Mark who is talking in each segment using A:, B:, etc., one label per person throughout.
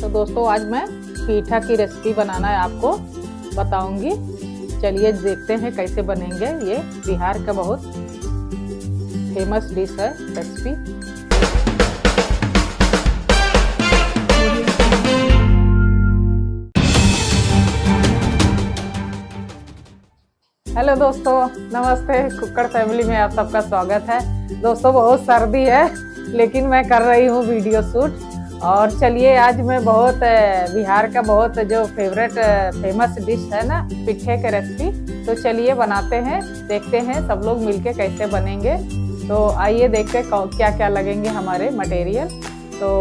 A: तो दोस्तों आज मैं पीठा की रेसिपी बनाना है आपको बताऊंगी। चलिए देखते हैं कैसे बनेंगे। ये बिहार का बहुत फेमस डिश है रेसिपी। हेलो दोस्तों, नमस्ते। कुक्कड़ फैमिली में आप सबका स्वागत है। दोस्तों बहुत सर्दी है लेकिन मैं कर रही हूँ वीडियो शूट। और चलिए आज मैं बहुत बिहार का बहुत जो फेवरेट फेमस डिश है ना पिठे के रेसिपी, तो चलिए बनाते हैं, देखते हैं सब लोग मिलके कैसे बनेंगे। तो आइए देखते क्या क्या लगेंगे हमारे मटेरियल। तो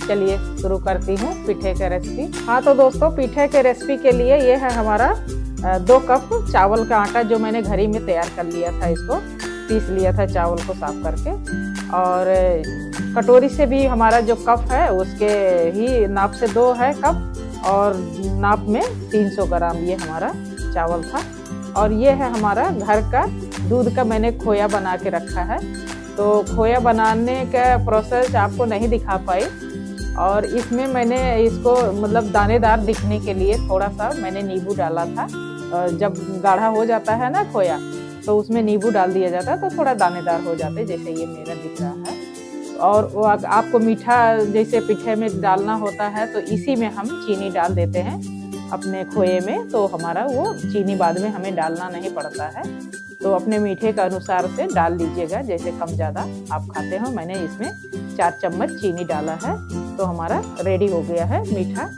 A: चलिए शुरू करती हूँ पीठे के रेसिपी। हाँ तो दोस्तों पीठे के रेसिपी के लिए ये है हमारा 2 कप चावल का आटा जो मैंने घर ही में तैयार कर लिया था। इसको पीस लिया था चावल को साफ करके। और कटोरी से भी हमारा जो कप है उसके ही नाप से 2 है कप, और नाप में 300 ग्राम ये हमारा चावल था। और ये है हमारा घर का दूध का मैंने खोया बना के रखा है। तो खोया बनाने का प्रोसेस आपको नहीं दिखा पाई, और इसमें मैंने इसको मतलब दानेदार दिखने के लिए थोड़ा सा मैंने नींबू डाला था। जब गाढ़ा हो जाता है ना खोया तो उसमें नींबू डाल दिया जाता है तो थोड़ा दानेदार हो जाते, जैसे ये मेरा दिख रहा है। और वो आपको मीठा जैसे पिठे में डालना होता है तो इसी में हम चीनी डाल देते हैं अपने खोए में, तो हमारा वो चीनी बाद में हमें डालना नहीं पड़ता है। तो अपने मीठे के अनुसार से डाल लीजिएगा, जैसे कम ज़्यादा आप खाते हो। मैंने इसमें 4 चम्मच चीनी डाला है तो हमारा रेडी हो गया है मीठा।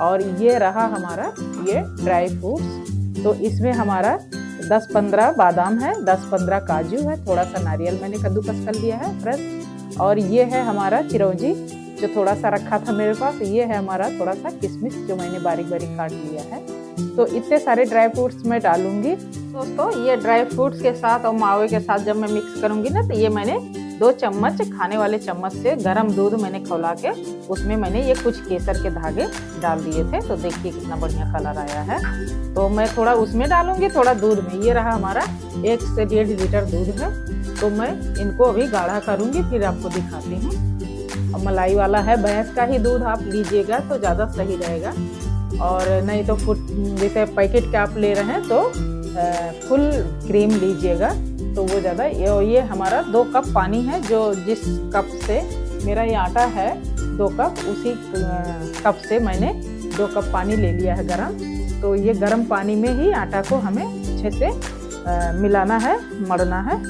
A: और ये रहा हमारा ये ड्राई फ्रूट्स। तो इसमें हमारा 10-15 बादाम है, 10-15 काजू है, थोड़ा सा नारियल मैंने कद्दूकस कर लिया है फ्रेश। और ये है हमारा चिरौंजी जो थोड़ा सा रखा था मेरे पास। ये है हमारा थोड़ा सा किशमिश जो मैंने बारीक बारीक काट लिया है। तो इतने सारे ड्राई फ्रूट्स मैं डालूंगी दोस्तों। ये ड्राई फ्रूट्स के साथ और मावे के साथ जब मैं मिक्स करूंगी ना, तो ये मैंने 2 चम्मच खाने वाले चम्मच से गर्म दूध मैंने खौला के उसमें मैंने ये कुछ केसर के धागे डाल दिए थे। तो देखिए कितना बढ़िया कलर आया है। तो मैं थोड़ा उसमें डालूंगी, थोड़ा दूध में। ये रहा हमारा 1 से 1.5 लीटर दूध है। तो मैं इनको अभी गाढ़ा करूंगी, फिर आपको दिखाती हूँ। और मलाई वाला है, भैंस का ही दूध आप लीजिएगा तो ज़्यादा सही रहेगा। और नहीं तो जैसे पैकेट का आप ले रहे हैं तो फुल क्रीम लीजिएगा तो वो ज़्यादा। ये हमारा 2 कप पानी है, जो जिस कप से मेरा ये आटा है 2 कप, उसी कप से मैंने 2 कप पानी ले लिया है गरम। तो ये गरम पानी में ही आटा को हमें अच्छे से मिलाना है, मढ़ना है।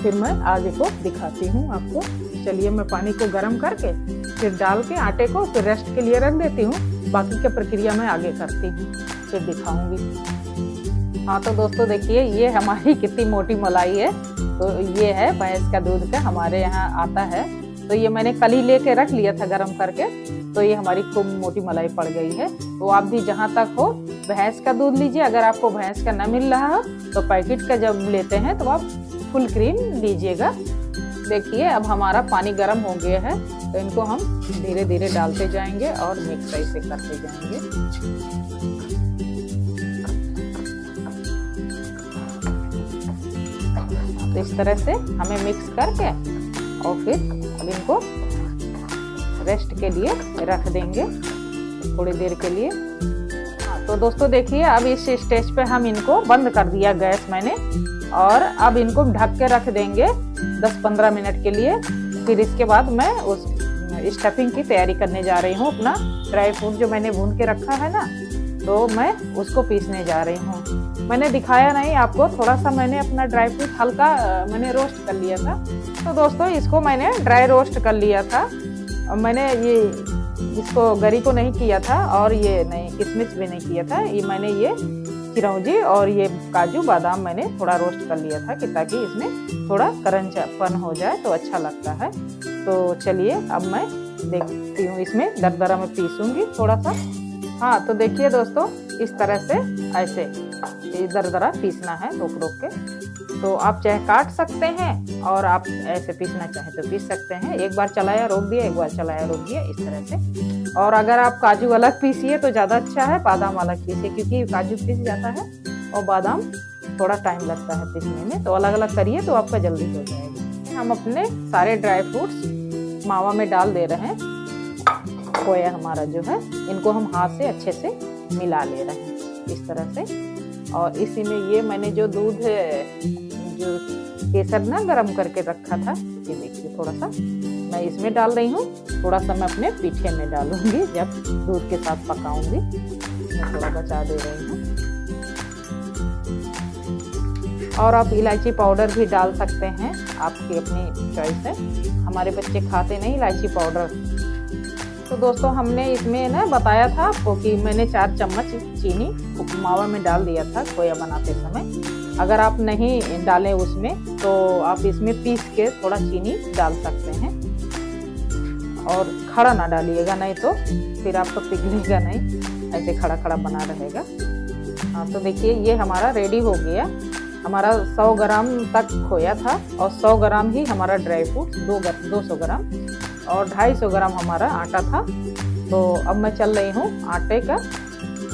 A: फिर मैं आगे को दिखाती हूँ आपको। चलिए मैं पानी को गरम करके फिर डाल के आटे को फिर रेस्ट के लिए रख देती हूँ। बाकी की प्रक्रिया मैं आगे करती हूँ, फिर दिखाऊंगी। हाँ तो दोस्तों देखिए ये हमारी कितनी मोटी मलाई है। तो ये है भैंस का दूध का हमारे यहाँ आता है। तो ये मैंने कल ही लेके रख लिया था गरम करके। तो ये हमारी खूब मोटी मलाई पड़ गई है। तो आप भी जहाँ तक हो भैंस का दूध लीजिए। अगर आपको भैंस का न मिल रहा हो तो पैकेट का जब लेते हैं तो आप फुल क्रीम लीजिएगा। देखिए अब हमारा पानी गर्म हो गया है, तो इनको हम धीरे धीरे डालते जाएंगे और मिक्स ऐसे करते जाएंगे। तो इस तरह से हमें मिक्स करके और फिर अब इनको रेस्ट के लिए रख देंगे थोड़ी देर के लिए। तो दोस्तों देखिए अब इस स्टेज पे हम इनको बंद कर दिया गैस मैंने, और अब इनको ढक के रख देंगे 10-15 मिनट के लिए। फिर इसके बाद मैं उस स्टफिंग की तैयारी करने जा रही हूँ। अपना ड्राई फ्रूट जो मैंने भून के रखा है ना, तो मैं उसको पीसने जा रही हूँ। मैंने दिखाया नहीं आपको, थोड़ा सा मैंने अपना ड्राई फ्रूट हल्का मैंने रोस्ट कर लिया था। तो दोस्तों इसको मैंने ड्राई रोस्ट कर लिया था। और मैंने ये इसको गरी को नहीं किया था, और ये नहीं किशमिश भी नहीं किया था। ये मैंने ये चिरौंजी और ये काजू बादाम मैंने थोड़ा रोस्ट कर लिया था कि ताकि इसमें थोड़ा करंचपन हो जाए तो अच्छा लगता है। तो चलिए अब मैं देखती हूँ, इसमें दरदरा में पीसूंगी थोड़ा सा। हाँ तो देखिए दोस्तों इस तरह से ऐसे दरदरा पीसना है रोक रोक के। तो आप चाहे काट सकते हैं और आप ऐसे पीसना चाहे तो पीस सकते हैं। एक बार चलाया रोक दिया, एक बार चलाया रोक दिया, इस तरह से। और अगर आप काजू अलग पीसिए तो ज़्यादा अच्छा है, बादाम अलग पीसिए, क्योंकि काजू पीस जाता है और बादाम थोड़ा टाइम लगता है पीसने में। तो अलग अलग करिए तो आपका जल्दी हो जाएगा। हम अपने सारे ड्राई फ्रूट्स मावा में डाल दे रहे हैं। खोया हमारा जो है, इनको हम हाथ से अच्छे से मिला ले रहे हैं इस तरह से। और इसी में ये मैंने जो दूध जो केसर ना गरम करके रखा था, ये देखिए थोड़ा सा मैं इसमें डाल रही हूँ। थोड़ा सा मैं अपने पीठे में डालूंगी जब दूध के साथ पकाऊंगी। मैं थोड़ा बचा दे रही हूँ। और आप इलायची पाउडर भी डाल सकते हैं, आपकी अपनी चॉइस है। हमारे बच्चे खाते नहीं इलायची पाउडर। तो दोस्तों हमने इसमें ना बताया था आपको कि मैंने 4 चम्मच चीनी मावा में डाल दिया था खोया बनाते समय। अगर आप नहीं डालें उसमें तो आप इसमें पीस के थोड़ा चीनी डाल सकते हैं। और खड़ा ना डालिएगा, नहीं तो फिर आपको पिघलेगा नहीं, ऐसे खड़ा खड़ा बना रहेगा। हाँ तो देखिए ये हमारा रेडी हो गया। हमारा 100 ग्राम तक खोया था और 100 ग्राम ही हमारा ड्राई फ्रूट, 200 ग्राम और 250 ग्राम हमारा आटा था। तो अब मैं चल रही हूँ आटे का,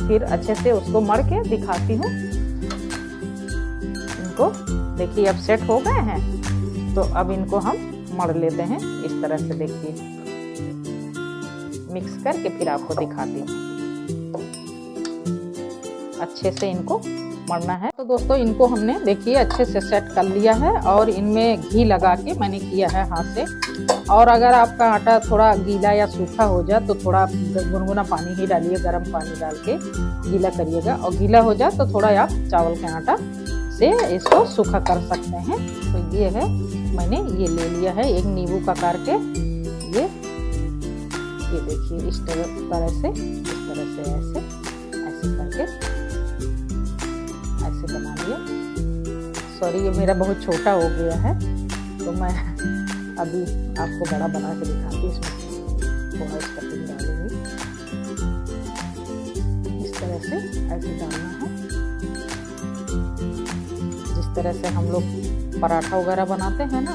A: फिर अच्छे से उसको मढ़ के दिखाती हूँ। इनको देखिए अब सेट हो गए हैं, तो अब इनको हम मढ़ लेते हैं इस तरह से। देखिए मिक्स करके फिर आपको दिखाती हूँ। अच्छे से इनको मढ़ना है। तो दोस्तों इनको हमने देखिए अच्छे से सेट कर लिया है और इनमें घी लगा के मैंने किया है हाथ से। और अगर आपका आटा थोड़ा गीला या सूखा हो जाए तो थोड़ा गुनगुना पानी ही डालिए, गर्म पानी डाल के गीला करिएगा। और गीला हो जाए तो थोड़ा आप चावल के आटा से इसको सूखा कर सकते हैं। तो ये है, मैंने ये ले लिया है एक नींबू का काट के। ये देखिए इस तरह से ऐसे करके ऐसे बना लिया। सॉरी ये मेरा बहुत छोटा हो गया है, तो मैं अभी आपको बड़ा बना के दिखाती हूँ। इसमें थोड़ा स्टफिंग डालूंगी, इस तरह से ऐसे डालना है। जिस तरह से हम लोग पराठा वगैरह बनाते हैं ना,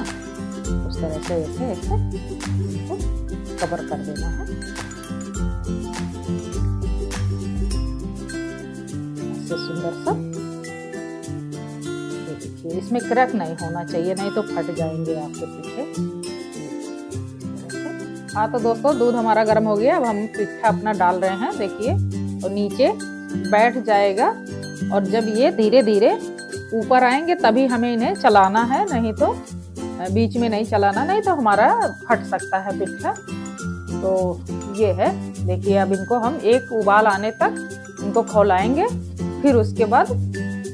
A: उस तरह से ऐसे इसको कवर कर देना है। ऐसे सुंदर सा। देखिए इसमें क्रैक नहीं होना चाहिए, नहीं तो फट जाएंगे आपके पीठे। हाँ तो दोस्तों दूध हमारा गर्म हो गया। अब हम पिट्ठा अपना डाल रहे हैं। देखिए और नीचे बैठ जाएगा, और जब ये धीरे धीरे ऊपर आएंगे तभी हमें इन्हें चलाना है, नहीं तो बीच में नहीं चलाना, नहीं तो हमारा फट सकता है पिट्ठा। तो ये है, देखिए अब इनको हम एक उबाल आने तक इनको खौलाएंगे, फिर उसके बाद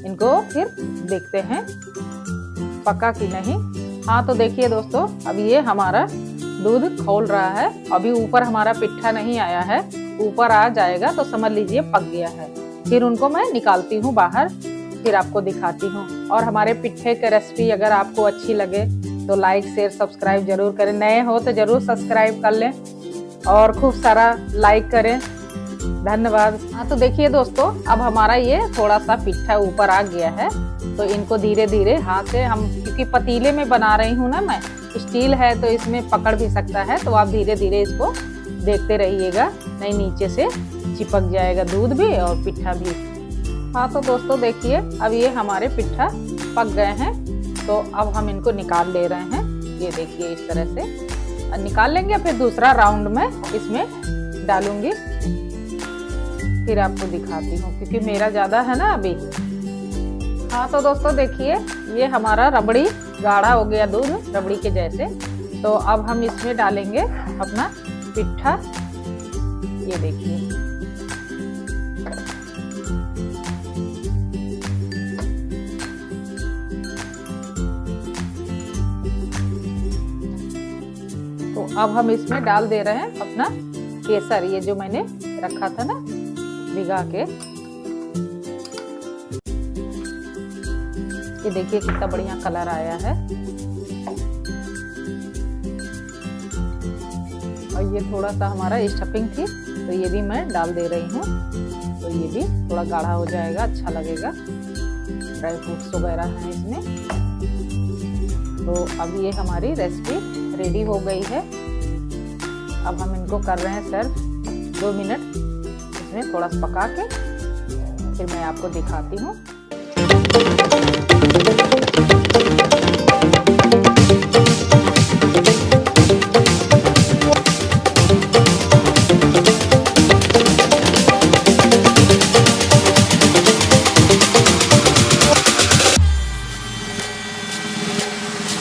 A: इनको फिर देखते हैं पका कि नहीं। हाँ तो देखिए दोस्तों अब ये हमारा दूध खौल रहा है। अभी ऊपर हमारा पिट्ठा नहीं आया है, ऊपर आ जाएगा तो समझ लीजिए पक गया है। फिर उनको मैं निकालती हूँ बाहर, फिर आपको दिखाती हूँ। और हमारे पिट्ठे की रेसिपी अगर आपको अच्छी लगे तो लाइक शेयर सब्सक्राइब जरूर करें। नए हो तो जरूर सब्सक्राइब कर लें और खूब सारा लाइक करें। धन्यवाद। हाँ तो देखिए दोस्तों अब हमारा ये थोड़ा सा पिट्ठा ऊपर आ गया है, तो इनको धीरे धीरे हाथ से हम, क्योंकि पतीले में बना रही हूँ ना मैं, स्टील है तो इसमें पकड़ भी सकता है, तो आप धीरे धीरे इसको देखते रहिएगा, नहीं नीचे से चिपक जाएगा दूध भी और पिट्ठा भी। हाँ तो दोस्तों देखिए अब ये हमारे पिट्ठा पक गए हैं, तो अब हम इनको निकाल ले रहे हैं। ये देखिए इस तरह से निकाल लेंगे, फिर दूसरा राउंड में इसमें डालूंगी, फिर आपको दिखाती हूँ, क्योंकि मेरा ज्यादा है ना अभी। हाँ तो दोस्तों देखिए ये हमारा रबड़ी गाढ़ा हो गया दूध, रबड़ी के जैसे। तो अब हम इसमें डालेंगे अपना पिट्ठा। ये देखिए तो अब हम इसमें डाल दे रहे हैं अपना केसर, ये जो मैंने रखा था ना भिगा के। ये देखिए कितना बढ़िया कलर आया है। और ये थोड़ा सा हमारा स्टफिंग थी, तो ये भी मैं डाल दे रही हूँ, तो ये भी थोड़ा गाढ़ा हो जाएगा, अच्छा लगेगा। ड्राई फ्रूट्स वगैरह हैं इसमें। तो अब ये हमारी रेसिपी रेडी हो गई है। अब हम इनको कर रहे हैं सर्व। 2 मिनट इसमें थोड़ा सा पका के फिर मैं आपको दिखाती हूँ।